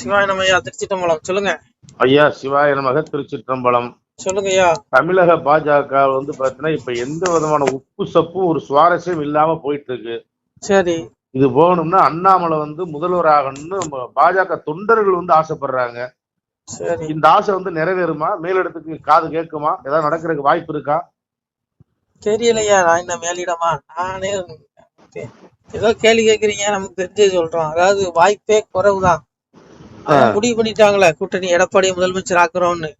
சிவாய நம்ம ஐயா திருச்சிட்டம்பலம் சொல்லுங்க. ஐயா சிவாய நமக. திருச்சிற்றம்பலம். சொல்லுங்க ஐயா. தமிழக பாஜக பாத்தீங்கன்னா இப்ப எந்த விதமான உப்பு சப்பும் ஒரு சுவாரஸ்யம் இல்லாம போயிட்டு இருக்கு. சரி, இது போகணும்னா அண்ணாமலை முதல்வர் ஆகணும்னு பாஜக தொண்டர்கள் ஆசைப்படுறாங்க. சரி. இந்த ஆசை நிறைவேறுமா? மேலிடத்துக்கு காது கேட்குமா? ஏதாவது நடக்கிறதுக்கு வாய்ப்பு இருக்கா? தெரியலையா, நான் என்ன மேலிடமா? நானே ஏதோ கேள்வி கேக்குறீங்க, நமக்கு தெரிஞ்சே சொல்றோம். அதாவது வாய்ப்பே குறைவுதான். முடிவு பண்ணிட்டாங்களே கூட்டணி எடப்பாடி முதலமைச்சர் ஆக்குறோம்னு.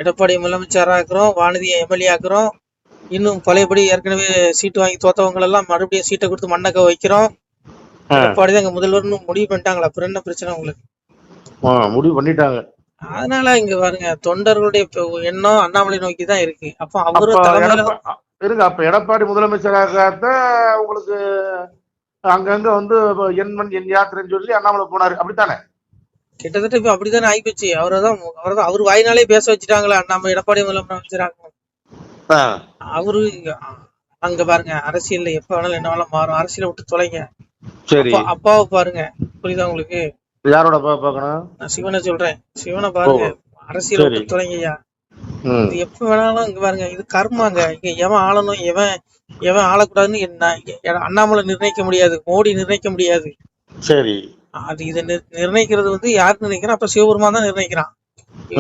எடப்பாடி முதலமைச்சர் ஆக்குறோம், வானதியை எம்எல்ஏ ஆக்குறோம். இன்னும் பழையபடி ஏற்கனவே சீட்டு வாங்கி தோத்தவங்க எல்லாம் மறுபடியும் சீட்டை கொடுத்து மண்ணக்க வைக்கிறோம். எடப்பாடி தான் எங்க முதல்வர்னு முடிவு பண்ணிட்டாங்களா? அப்புறம் என்ன பிரச்சனை உங்களுக்கு? முடிவு பண்ணிட்டாங்க. அதனால இங்க பாருங்க, தொண்டர்களுடைய எண்ணம் அண்ணாமலை நோக்கி தான் இருக்கு. அப்ப அவரு தலைமையில இருங்க. அப்ப எடப்பாடி முதலமைச்சராக உங்களுக்கு அங்கங்க என் யாத்திரைன்னு சொல்லி அண்ணாமலை போனாரு, அப்படித்தானே? கிட்டத்தட்ட இப்ப அப்படித்தானே ஆயிப்போச்சு. அவரு வாயினாலே பேச வச்சுட்டாங்களா அண்ணாமலை எடப்பாடி முதலமைச்சராக. அவரு அங்க பாருங்க, அரசியல்ல எப்ப வேணாலும் என்ன வேணாலும் மாறும். அரசியலை விட்டு தொலைங்க. அப்பாவை பாருங்க, புரியுதா உங்களுக்கு? யாரோட பாக்கணும்? நான் சிவனை சொல்றேன். சிவனை பாருங்க, அரசியலை விட்டு தொலைங்கய்யா. இது எப்ப வேணாலும் இங்க பாருங்க, இது கர்மாங்க. இங்க எவன் ஆளணும் எவன் ஆளக்கூடாதுன்னு என்ன அண்ணாமலை நிர்ணயிக்க முடியாது, மோடி நிர்ணயிக்க முடியாது. சரி, அது இதை நிர்ணயிக்கிறது யாரு நிர்ணயிக்கிறான்? அப்ப சிவபெருமான் தான் நிர்ணயிக்கிறான்.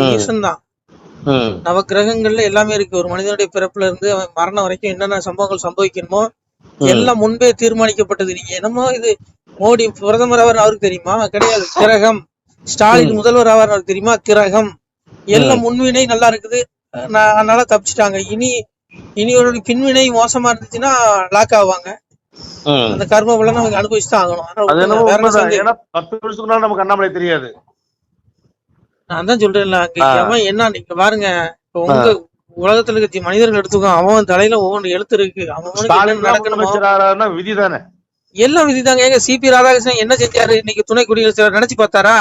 ஈசன் தான். நவ கிரகங்கள்ல எல்லாமே இருக்கு. ஒரு மனிதனுடைய பிறப்புல இருந்து அவன் மரணம் வரைக்கும் என்னென்ன சம்பவங்கள் சம்பவிக்கணுமோ எல்லாம் முன்பே தீர்மானிக்கப்பட்டது. நீங்க என்னமோ இது மோடி பிரதமர் ஆவார் அவருக்கு தெரியுமா? கிடையாது. கிரகம். ஸ்டாலின் முதல்வர் ஆவார் அவருக்கு தெரியுமா? கிரகம். எல்லாம் முன்வினை நல்லா இருக்குது, அதனால தப்பிச்சிட்டாங்க. இனி ஒரு பின்வினை மோசமா இருந்துச்சுன்னா லாக் ஆவாங்க. அந்த கர்ம பலன் நமக்கு அனுபவிச்சுதான் ஆகணும். 10 வருஷத்துக்கு நமக்கு அண்ணாமலை தெரியாது. நான் தான் சொல்றேன்ல, அங்க என்ன நீங்க பாருங்க, உங்க உலகத்துல இருக்க மனிதர்கள் எடுத்துக்கோ, அவன் தலையில ஒவ்வொன்று எழுத்து இருக்கு. அவன் நடக்கணுமோ விதிதானே, எல்லாம் விதிதாங்க. ஏங்க சிபி ராதாகிருஷ்ணன் என்ன செஞ்சாரு? இன்னைக்கு துணை குடியரசுத் தலைவர் நினைச்சு பார்த்தாரா?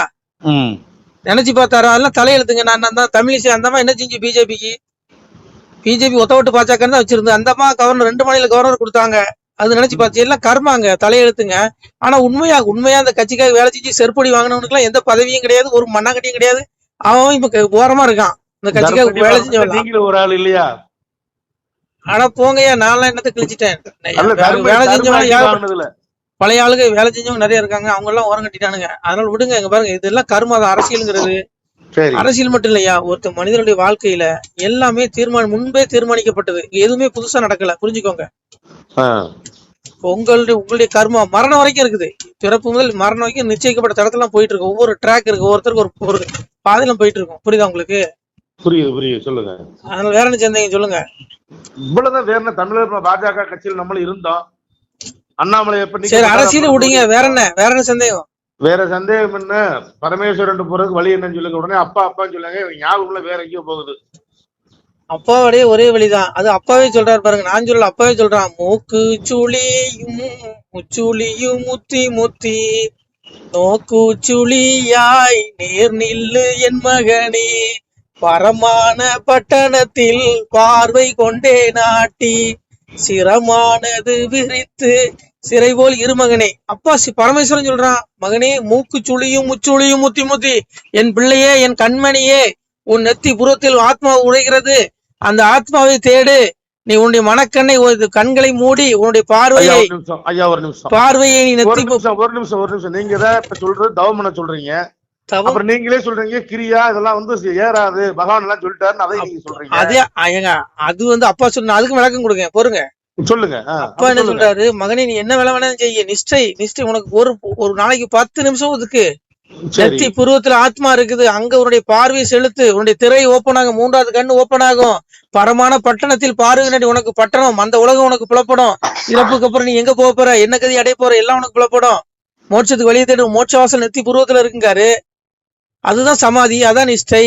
எல்லாம் தலையெழுத்துங்க. நான் தான் தமிழிசை அந்தமா என்ன செஞ்சு பிஜேபி ஒத்த விட்டு பாஜகன்னு தான் வச்சிருந்து. அந்தமா கவர்னர் 2 மாநில கவர்னர் கொடுத்தாங்க. அது நினைச்சு பார்த்து எல்லாம் கர்மாங்க, தலையெழுத்துங்க. ஆனா உண்மையா அந்த கட்சிக்காக வேலை செஞ்சு செருப்படி வாங்கினவனுக்கு எல்லாம் எந்த பதவியும் கிடையாது, ஒரு மண்ணாங்கட்டியும் கிடையாது. அவன் இப்ப ஓரமா இருக்கான். இந்த கட்சிக்காக வேலை செஞ்சவன் ஒரு ஆள் இல்லையா? ஆனா போங்கய்யா, நான் என்னத்தை கிழிச்சிட்டேன். வேலை செஞ்சவன் பழைய ஆளுங்க வேலை செஞ்சவங்க நிறைய இருக்காங்க, அவங்க எல்லாம் ஓரம் கட்டிட்டானுங்க. அதனால விடுங்க. இங்க பாருங்க, இதெல்லாம் கர்மா தான். அரசியலுங்கிறது அரசியல் மட்டும் இல்லையா, ஒருத்த மனிதனுடைய வாழ்க்கையில எல்லாமே முன்பே தீர்மானிக்கப்பட்டது. எதுவுமே புதுசா நடக்கல, புரிஞ்சுக்கோங்க. உங்களுடைய கர்மா மரணம் வரைக்கும் இருக்குது. பிறப்பு முதல் மரணம் வரைக்கும் நிச்சயிக்கப்பட்ட தடத்துல போயிட்டு இருக்கு. ஒவ்வொரு ட்ராக் இருக்கு, ஒவ்வொருத்தருக்கு ஒரு பாதையில போயிட்டு இருக்கும். புரியுதா உங்களுக்கு? புரியுது சொல்லுங்க. அதனால வேற என்ன சந்தேகம் சொல்லுங்க. இவ்வளவுதான். வேற என்ன, தமிழர் பாஜக கட்சியில் நம்மளும் இருந்தோம். அண்ணாமலை சரி, அரசியல விடுங்க. வேற என்ன சந்தேகம்? வேற சந்தேகம் என்ன? பரமேஸ்வரன் போறதுக்கு வழி என்னன்னு சொல்லுங்க. உடனே அப்பான்னு சொல்லுங்க. ஞாபகம் வேற எங்கேயோ போகுது. அப்பாவுடைய ஒரே வழிதான். அது அப்பாவே சொல்றாரு பாருங்க, நான் சொல்ல, அப்பாவே சொல்றான். மூக்கு சுளியும் முத்தி நோக்கு சுளியாய் நேர் நில்லு என் மகனே, பரமான பட்டணத்தில் பார்வை கொண்டே நாட்டி சிரமானது விரித்து சிறை போல் இருமகனே. அப்பா பரமேஸ்வரன் சொல்றான், மகனே மூக்கு சுளியும் முத்தி என் பிள்ளையே, என் கண்மணியே, உன் நெத்தி புறத்தில் ஆத்மா உழைகிறது. அந்த ஆத்மாவை தேடு. நீ உன்னுடைய மனக்கண்ணை கண்களை மூடி உன்னுடைய பார்வையை நீ நெத்தி. ஒரு நிமிஷம் நீங்க இப்ப சொல்றது தவம் பண்ண சொல்றீங்க. அப்புறம் நீங்களே சொல்றீங்க கிரியா இதெல்லாம் ஏறாது, பகவான் எல்லாம் சொல்லிட்டாருன்னு அதை நீங்க சொல்றீங்க. அது அப்பா சொன்ன, அதுக்கு விளக்கம் கொடுங்க, பொறுங்க. சொல்லுங்க. அப்பா என்ன சொல்றாரு? மகனே, நீ என்ன வேலை வேணாலும் செய்ய, நிஷ்டை உனக்கு ஒரு நாளைக்கு 10 நிமிஷம் ஒதுக்கு. நெத்தி புருவத்துல ஆத்மா இருக்குது, அங்க உன்னுடைய பார்வை செலுத்து. உன்னுடைய திரை ஓப்பன் ஆகும், 3வது கண்ணு ஓப்பன் ஆகும். பரமான பட்டணத்தில் பாருங்க, உனக்கு பட்டணம், அந்த உலகம் உனக்கு புலப்படும். இறப்புக்கு அப்புறம் நீ எங்க போக போற, என்ன கதி அடைய போற, எல்லாம் உனக்கு புலப்படும். மோட்சத்துக்கு வழியை தேடும். மோட்ச வாசல் நெத்தி புருவத்துல இருக்குங்காரு. அதுதான் சமாதி, அதான் நிஷ்டை.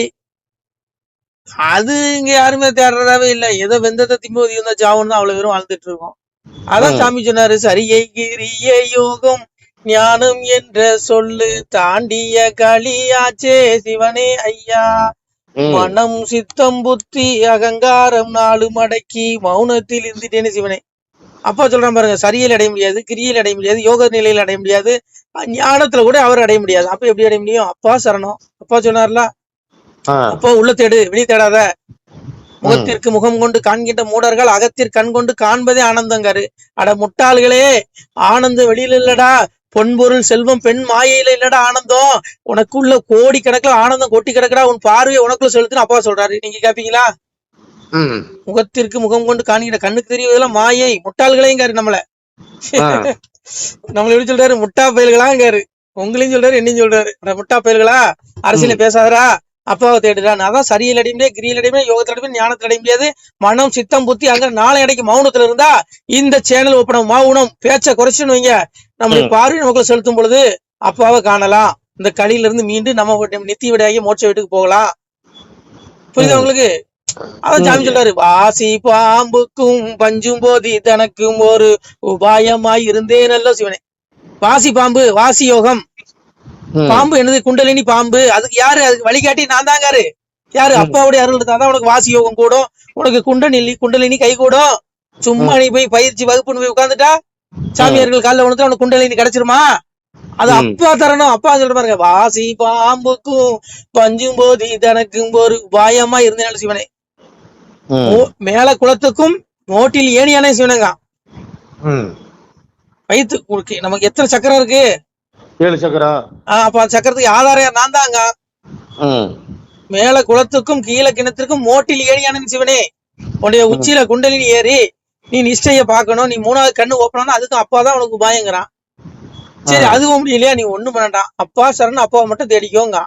அது இங்க யாருமே தேடுறதாவே இல்லை. ஏதோ வெந்தத்தை திம்போதி வந்தா ஜாவன் தான் அவ்வளவு பேரும் வாழ்ந்துட்டு இருக்கோம். அதான் சாமி சொன்னாரு, சரியை கிரிய யோகம் ஞானம் என்ற சொல்லு தாண்டிய களியாச்சே சிவனே ஐயா. மனம் சித்தம் புத்தி அகங்காரம் 4 மடக்கி மௌனத்தில் இருந்துட்டேன்னு சிவனே. அப்பா சொல்றான் பாருங்க, சரியில் அடைய முடியாது, கிரியில் அடைய முடியாது, யோக நிலையில் அடைய முடியாது, ஞானத்துல கூட அவர் அடைய முடியாது. அப்ப எப்படி அடைய முடியும்? அப்பா சரணம். அப்பா சொன்னார்ல, அப்பா உள்ள தேடு, வெளியே தேடாத. முகத்திற்கு முகம் கொண்டு காண்கின்ற மூடர்கள் அகத்திற்கு கண் கொண்டு காண்பதே ஆனந்தங்காரு. அட முட்டாள்களே, ஆனந்தம் வெளியில இல்லடா, பொன்பொருள் செல்வம் பெண் மாயையில இல்லடா ஆனந்தம், உனக்குள்ள கோடி கணக்குல ஆனந்தம் கொட்டி கிடக்குடா, உன் பார்வையை உனக்குள்ள செலுத்துன்னு அப்பா சொல்றாரு. நீங்க கேப்பீங்களா? முகத்திற்கு முகம் கொண்டு காண்கிற கண்ணுக்கு தெரியவதெல்லாம் மாயை, முட்டாள்களேங்காரு நம்மள. நம்மள எப்படி சொல்றாரு? முட்டா பயல்களாங்காரு. உங்களையும் சொல்றாரு, என்னையும் சொல்றாரு. முட்டா பயல்களா, அரசியல பேசாதரா, அப்பாவை தேடுறான். அதான் சரியில் அடைய முடியாது, கிரியில் அடைய முடியாது, யோகத்தில் அடைய முடியாது, ஞானத்தில் அடைய முடியாது. மனம் சித்தம் புத்தி அங்க நாளை அடைக்கு மௌனத்துல இருந்தா இந்த சேனல் ஓப்பனம் மௌனம் பேச்ச குறைச்சுன்னு வைங்க, நம்முடைய பார்வை நமக்குள்ள செலுத்தும் பொழுது அப்பாவை காணலாம். இந்த களியில இருந்து மீண்டு நம்ம நித்திய விடையாகி மோட்ச வீட்டுக்கு போகலாம். புரியுதா உங்களுக்கு? அதான் சாமி சொல்றாரு, வாசி பாம்புக்கும் பஞ்சும் போதி தனக்கும் ஒரு உபாயமாய் இருந்தே நல்ல சிவனே. வாசி பாம்பு, வாசி யோகம். பாம்பு என்னது? குண்டலினி பாம்பு. அதுக்கு யாரு? அதுக்கு வழிகாட்டி நான் தாங்காரு. யாரு? அப்பாவுடைய அருள் இருந்தாதான் உனக்கு வாசி யோகம் கூடும், உனக்கு குண்டலினி கை கூடும். சும்மா நீ போய் பயிற்சி வகுப்புன்னு போய் உட்காந்துட்டா சாமியார்கள் காலில் உனக்கு உனக்கு குண்டலினி கிடைச்சிருமா? அது அப்பா தரணும். அப்பா சொல்ற பாருங்க, வாசி பாம்புக்கும் பஞ்சும் போதி தனக்கும் ஒரு உபாயமா இருந்தேன் சிவனே. மேல குளத்துக்கும் நோட்டில் ஏணியானே சிவனங்க. வயிற்று நமக்கு எத்தனை சக்கரம் இருக்கு? 7 சக்கரம். அப்ப அந்த சக்கரத்துக்கு ஆதாரம் நான் தாங்க. மேல குளத்துக்கும் கீழே கிணத்திற்கும் மோட்டில் ஏணியானே சிவனே. உன்னுடைய உச்சியில குண்டலினி ஏறி நீ நிஷ்டைய பாக்கணும், நீ 3வது கண்ணு ஓப்பனா, அதுக்கும் அப்பாதான் உனக்கு உபாயங்கிறான். சரி, அதுவும் முடியலையா? நீ ஒண்ணும் பண்ணாண்டாம், அப்பா சரண், அப்பாவை மட்டும் தேடிக்கோங்க.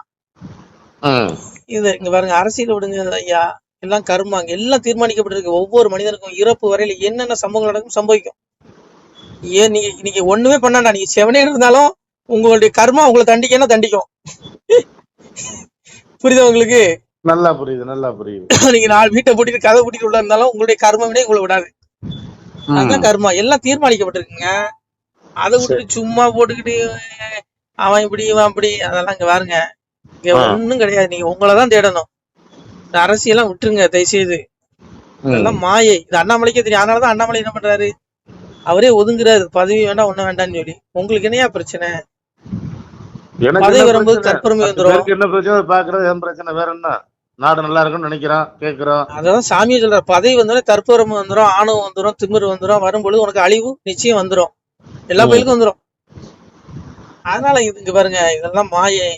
இது இங்க பாருங்க, அரசியல் விடுங்க ஐயா, எல்லாம் கர்மாங்க, எல்லாம் தீர்மானிக்கப்பட்டிருக்கு. ஒவ்வொரு மனிதனுக்கும் இறப்பு வரையில என்னென்ன சம்பவங்கள் நடக்கும் சம்பவிக்கும். ஏன் நீங்க ஒண்ணுமே பண்ணாண்டா, நீங்க செவனே இருந்தாலும் உங்களுடைய கர்மா உங்களை தண்டிக்கன்னா தண்டிக்கும். புரியுதா உங்களுக்கு? நல்லா புரியுது, நல்லா புரியுது. நீங்க 4 வீட்டை பூட்டிட்டு கதை பூட்டிட்டு உள்ள இருந்தாலும் உங்களுடைய கர்மவினே உங்களை விடாது. அதுதான் கர்மா, எல்லாம் தீர்மானிக்கப்பட்டிருக்குங்க. அதை விட்டுட்டு சும்மா போட்டுக்கிட்டு அவன் இப்படி இவன் அப்படி, அதெல்லாம் இங்க பாருங்க, இங்க ஒண்ணும் கிடையாது. நீங்க உங்களதான் தேடணும். இந்த அரசியெல்லாம் விட்டுருங்க தயவு செய்து, இதெல்லாம் மாயை. இது அண்ணாமலைக்கே தெரியும். அதனாலதான் அண்ணாமலை என்ன பண்றாரு, அவரே ஒதுங்குறாரு, பதவி வேண்டாம் ஒண்ணும் வேண்டாம்னு சொல்லி. உங்களுக்கு என்னையா பிரச்சனை? பதவி வரும்போது தற்பெருமை வந்துடும். என்ன பிரச்சனை பாக்குறது? ஏன் பிரச்சனை? வேற என்ன? நாடு நல்லா இருக்குன்னு நினைக்கிறான், கேக்குறோம். அதான் சாமியை சொல்ற, பதவி வந்தோடனே தற்பெருமை வந்துடும், ஆணவம் வந்துடும், திமிரு வந்துடும். வரும்பொழுது உனக்கு அழிவு நிச்சயம் வந்துடும், எல்லா பயிலுக்கும் வந்துடும். அதனால இங்க பாருங்க, இதெல்லாம் மாயை,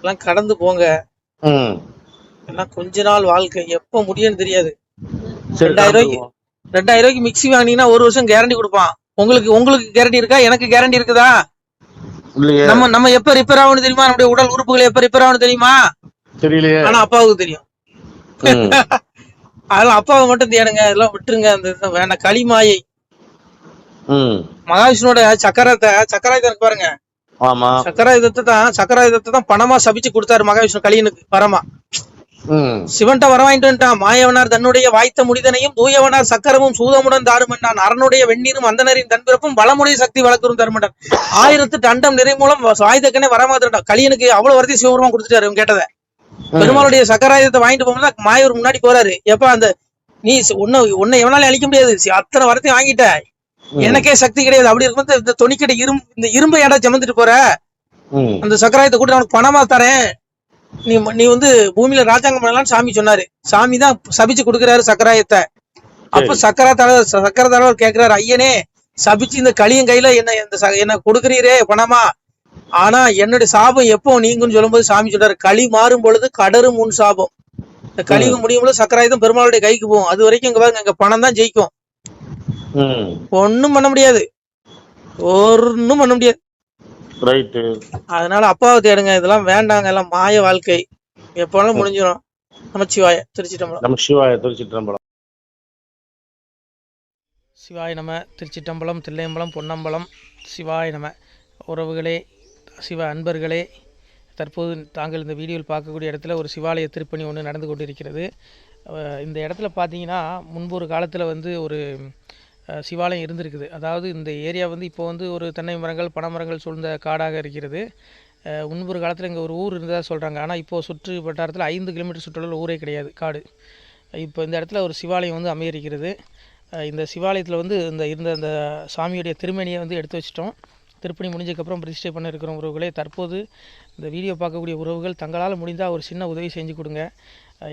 எல்லாம் கடந்து போங்க. எல்லாம் கொஞ்ச நாள் வாழ்க்கை, எப்ப முடியும்னு தெரியாது. 2000 ரூபாய்க்கு மிக்சி வாங்கினீங்கன்னா 1 வருஷம் கேரண்டி கொடுப்பான். உங்களுக்கு கேரண்டி இருக்கா? எனக்கு கேரண்டி இருக்குதா? நம்ம எப்ப ரிப்பேர் ஆகணும் தெரியுமா? நம்முடைய உடல் உறுப்புகள் எப்ப ரிப்பேர் ஆகணும் தெரியுமா? தெரியலையே. ஆனா அப்பாவுக்கு தெரியும். அதெல்லாம் அப்பாவை மட்டும் தேடுங்க, அதெல்லாம் விட்டுருங்க. அந்த வேணாம், களிமாயை. மகாவிஷ்ணுவோட சக்கராயுதம் பாருங்க, சக்கராயுதத்தை தான் பணமா சபிச்சு கொடுத்தாரு மகாவிஷ்ணு கலியனுக்கு வரமா. சிவன்ட்ட வர வாங்கிட்டு வந்துட்டான். மாயவனார் தன்னுடைய வாய்த்த முடிதனையும் தூயவனார் சக்கரமும் சூதமுடன் தாருமண்டான். அரணுடைய வெந்நீரும் அந்தனரின் தன்பிறப்பும் பலமுடைய சக்தி வளர்க்கரும் தருமண்டான். 1000 அண்டம் நிறை மூலம் ஆயுதக்கனே வரமாட்டான். கலியனுக்கு அவ்வளவு வரதி சிவபெருமான் கொடுத்துட்டாரு. இவங்க கேட்டத பெருமாளுடைய சக்கராயுதத்தை வாங்கிட்டு போகும்போது மாயவர் முன்னாடி போறாரு. எப்ப அந்த நீ உன்னை எவனால அழிக்க முடியாது, அத்தனை வரத்தையும் வாங்கிட்ட, எனக்கே சக்தி கிடையாது. அப்படி இருக்கும்போது இந்த தொனிக்கடை இந்த இரும்பை ஏடா சமந்துட்டு போற, அந்த சக்கராயத்தை கூட அவனுக்கு பணமா தரேன், நீ வந்து பூமியில ராஜாங்கம் பண்ணலாம்னு சாமி சொன்னாரு. சாமி தான் சபிச்சு கொடுக்குறாரு சக்கராயத்தை. அப்ப சக்கரத்தாளர் கேக்குறாரு, ஐயனே சபிச்சு இந்த களியும் கையில என்ன கொடுக்குறீரே பணமா, ஆனா என்னுடைய சாபம் எப்போ நீங்குன்னு சொல்லும்போது சாமி சொல்றாரு, களி மாறும் பொழுது கடரும் முன் சாபம். இந்த கழிவு முடியும் பொழுது சக்கராயுதம் பெருமாளுடைய கைக்கு போகும். அது வரைக்கும் இங்க பாருங்க, இங்க பணம் தான் ஜெயிக்கும். ஒன்னும் பண்ண முடியாது, ஒன்னும் பண்ண முடியாது. அதனால அப்பாவை தேடுங்க, இதெல்லாம் வேண்டாங்க, எல்லாம் மாய வாழ்க்கை, எப்போனாலும் முடிஞ்சிடும். நமச்சிவாய. திருச்சிட்டம்பலம். சிவாய நம. திருச்சிட்டம்பலம், தில்லையம்பலம், பொன்னம்பலம். சிவாய நம. உறவுகளே, சிவ அன்பர்களே, தற்போது தாங்கள் இந்த வீடியோவில் பார்க்கக்கூடிய இடத்துல ஒரு சிவாலய திருப்பணி ஒன்று நடந்து கொண்டிருக்கிறது. இந்த இடத்துல பார்த்தீங்கன்னா முன்பு ஒரு காலத்தில் வந்து ஒரு சிவாலயம் இருந்திருக்குது. அதாவது இந்த ஏரியா வந்து இப்போ வந்து ஒரு தென்னை மரங்கள் பனைமரங்கள் சூழ்ந்த காடாக இருக்கிறது. முன்பு ஒரு காலத்தில் இங்கே ஒரு ஊர் இருந்ததாக சொல்கிறாங்க. ஆனால் இப்போது சுற்று வட்டாரத்தில் 5 கிலோமீட்டர் சுற்றுலா ஊரே கிடையாது, காடு. இப்போ இந்த இடத்துல ஒரு சிவாலயம் வந்து அமையிருக்கிறது. இந்த சிவாலயத்தில் வந்து இருந்த அந்த சாமியுடைய திருமேனியை வந்து எடுத்து வச்சிட்டோம். திருப்பணி முடிஞ்சதுக்கப்புறம் பிரதிஷ்டை பண்ண இருக்கிற உறவுகளே, தற்போது இந்த வீடியோ பார்க்கக்கூடிய உறவுகள் தங்களால் முடிந்தால் ஒரு சின்ன உதவி செஞ்சு கொடுங்க.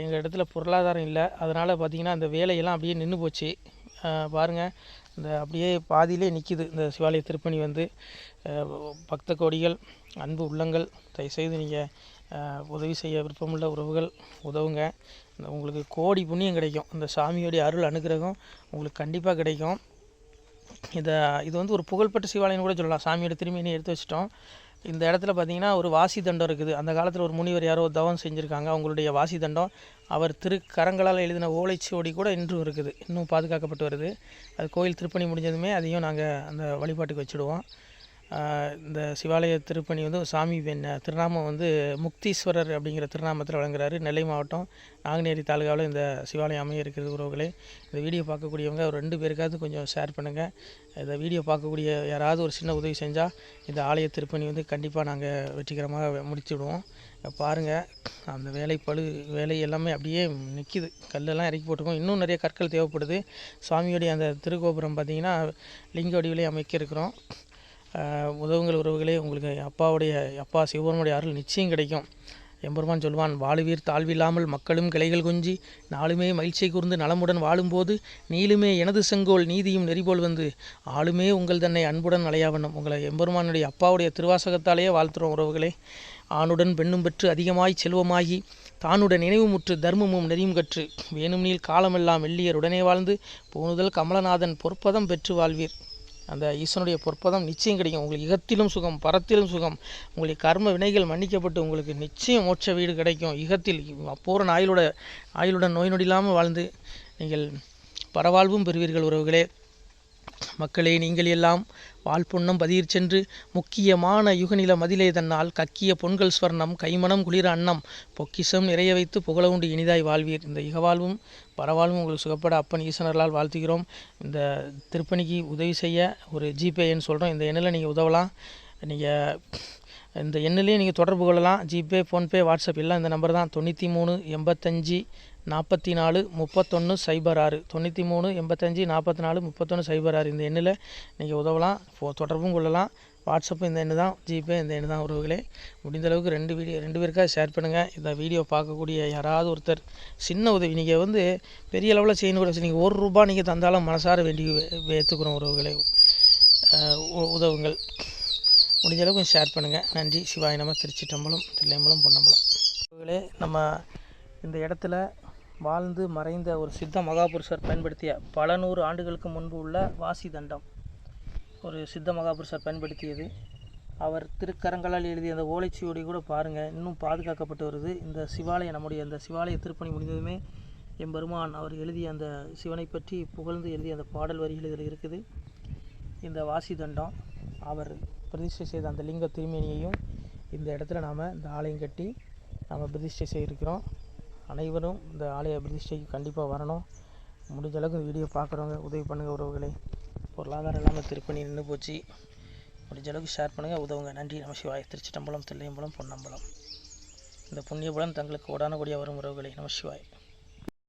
எங்கள் இடத்துல பொருளாதாரம் இல்லை, அதனால் பார்த்திங்கன்னா அந்த வேலையெல்லாம் அப்படியே நின்று போச்சு. பாருங்கள், இந்த அப்படியே பாதியிலே நிற்கிது இந்த சிவாலய திருப்பணி வந்து. பக்த கோடிகள், அன்பு உள்ளங்கள், தயவுசெய்து நீங்கள் உதவி செய்ய விருப்பமுள்ள உறவுகள் உதவுங்க. உங்களுக்கு கோடி புண்ணியம் கிடைக்கும். இந்த சாமியோடைய அருள் அனுகிரகம் உங்களுக்கு கண்டிப்பாக கிடைக்கும். இது வந்து ஒரு புகழ்பெற்ற சிவாலயம்னு கூட சொல்லலாம். சாமியோட திருமேனியை எடுத்து வச்சிட்டோம். இந்த இடத்துல பார்த்திங்கன்னா ஒரு வாசி தண்டம் இருக்குது. அந்த காலத்தில் ஒரு முனிவர் யாரோ தவம் செஞ்சுருக்காங்க. அவங்களுடைய வாசி தண்டம் அவர் திருக்கரங்களால் எழுதின ஓலைச்சுவடி கூட இன்றும் இருக்குது, இன்னும் பாதுகாக்கப்பட்டு வருது. அது கோயில் திருப்பணி முடிஞ்சதுமே அதையும் நாங்கள் அந்த வழிபாட்டுக்கு வச்சுடுவோம். இந்த சிவாலய திருப்பணி வந்து சாமி திருநாமம் வந்து முக்தீஸ்வரர் அப்படிங்கிற திருநாமத்தில் வழங்குறாரு. நெல்லை மாவட்டம் நாங்குநேரி தாலுகாவில் இந்த சிவாலயம் அமைய இருக்கிறது உறவுகளே. இந்த வீடியோ பார்க்கக்கூடியவங்க ஒரு 2 பேருக்காவது கொஞ்சம் ஷேர் பண்ணுங்கள். இந்த வீடியோ பார்க்கக்கூடிய யாராவது ஒரு சின்ன உதவி செஞ்சால் இந்த ஆலய திருப்பணி வந்து கண்டிப்பாக நாங்கள் வெற்றிகரமாக முடிச்சுடுவோம். பாருங்கள், அந்த வேலை எல்லாமே அப்படியே நிற்கிது. கல்லெல்லாம் இறக்கி போட்டிருக்கோம். இன்னும் நிறைய கற்கள் தேவைப்படுது. சுவாமியோடைய அந்த திருக்கோபுரம் பார்த்திங்கன்னா லிங்க வடிவிலே அமைக்க இருக்கிறோம். உதவுங்கள் உறவுகளே. உங்களுக்கு அப்பா சிவபெருமானுடைய அருள் நிச்சயம் கிடைக்கும். எம்பெருமான் சொல்வான், வாழுவீர் தாழ்வில்லாமல் மக்களும் கிளைகள் கொஞ்சி நாளுமே மகிழ்ச்சியை கூர்ந்து நலமுடன் வாழும்போது நீளுமே எனது செங்கோல் நீதியும் நெறிபோல் வந்து ஆளுமே உங்கள் தன்னை அன்புடன் அலையாவண்ணம். உங்களை எம்பெருமானுடைய அப்பாவுடைய திருவாசகத்தாலேயே வாழ்த்துறோம் உறவுகளே. ஆணுடன் பெண்ணும் பெற்று அதிகமாய் செல்வமாகி தானுடன் நினைவுமுற்று தர்மமும் நெறியும் கற்று வேணும் நீள் காலமெல்லாம் வெள்ளியர் உடனே வாழ்ந்து போனுதல் கமலநாதன் பொற்பதம் பெற்று வாழ்வீர். அந்த ஈஸ்வனுடைய பொற்பதம் நிச்சயம் கிடைக்கும். உங்களுக்கு இகத்திலும் சுகம், பரத்திலும் சுகம். உங்களுடைய கர்ம வினைகள் மன்னிக்கப்பட்டு உங்களுக்கு நிச்சயம் மோட்ச வீடு கிடைக்கும். இகத்தில் பூரண ஆயுளுடன் நோய் நொடி இல்லாமல் வாழ்ந்து நீங்கள் பரவாழ்வும் பெறுவீர்கள் உறவுகளே. மக்களே, நீங்கள் எல்லாம் வாழ்பொன்னம் பதியிற் சென்று முக்கியமான யுகநில மதிலே தன்னால் கக்கிய பொன்கள் ஸ்வர்ணம் கைமணம் குளிர அன்னம் பொக்கிஷம் நிறைய வைத்து புகழ உண்டு இனிதாய் வாழ்வீர். இந்த இகவாழ்வும் பரவாழ்வும் உங்களுக்கு சுகப்பட அப்பன் ஈசனர்களால் வாழ்த்துகிறோம். இந்த திருப்பணிக்கு உதவி செய்ய ஒரு ஜிபே எண் சொல்கிறோம். இந்த எண்ணில் நீங்கள் உதவலாம். நீங்கள் இந்த எண்ணிலே நீங்கள் தொடர்பு கொள்ளலாம். ஜிபே, ஃபோன்பே, வாட்ஸ்அப் எல்லாம் இந்த நம்பர் தான். 93 85 44 31 06 93 85 44 31 06. இந்த எண்ணில் நீங்கள் உதவலாம், தொடர்பும் கொள்ளலாம். வாட்ஸ்அப்பு இந்த எண்ணு தான், ஜிபே இந்த எண்ணு தான் உறவுகளே. முடிந்தளவுக்கு 2 பேருக்காக ஷேர் பண்ணுங்கள். இந்த வீடியோ பார்க்கக்கூடிய யாராவது ஒருத்தர் சின்ன உதவி, நீங்கள் வந்து பெரிய அளவில் செய்யணும் கூட, நீங்கள் ₹1 நீங்கள் தந்தாலும் மனசார வேண்டி ஏற்றுக்கிறோம் உறவுகளே. உதவுங்கள். முடிஞ்ச அளவுக்கு ஷேர் பண்ணுங்கள். நன்றி. சிவாய நம. திருச்சிற்றம்பலம், தில்லையம்பலம், பொன்னம்பலம். உறவுகளே, நம்ம இந்த இடத்துல வாழ்ந்து மறைந்த ஒரு சித்த மகாபுருஷர் பயன்படுத்திய பல 100 ஆண்டுகளுக்கு முன்பு உள்ள வாசி தண்டம் ஒரு சித்த மகாபுருஷர் பயன்படுத்தியது. அவர் திருக்கரங்களால் எழுதிய அந்த ஓலைச்சுவடி கூட பாருங்கள், இன்னும் பாதுகாக்கப்பட்டு வருது. இந்த சிவாலயம், நம்முடைய இந்த சிவாலய திருப்பணி முடிந்ததுமே எம்பெருமான் அவர் எழுதிய அந்த சிவனை பற்றி புகழ்ந்து எழுதிய அந்த பாடல் வரிகள் இதில் இருக்குது. இந்த வாசி தண்டம் அவர் பிரதிஷ்டை செய்த அந்த லிங்க திருமேனியையும் இந்த இடத்துல நாம் இந்த ஆலயம் கட்டி நாம் பிரதிஷ்டை செய்திருக்கிறோம். அனைவரும் இந்த ஆலய பிரதிஷ்டைக்கு கண்டிப்பாக வரணும். முடிஞ்ச அளவுக்கு இந்த வீடியோ பார்க்குறவங்க உதவி பண்ணுங்கள் உறவுகளே. பொருளாதாரம் இல்லாமல் திருப்பணி நின்று போச்சு. முடிஞ்ச அளவுக்கு ஷேர் பண்ணுங்கள், உதவுங்க. நன்றி. நம சிவாய. திருச்சிற்றம்பலம், தில்லையம்பலம், பொன்னம்பலம். இந்த புண்ணியபலம் தங்களுக்கு கோடான கோடியாக வரும் உறவுகளே. நம சிவாய.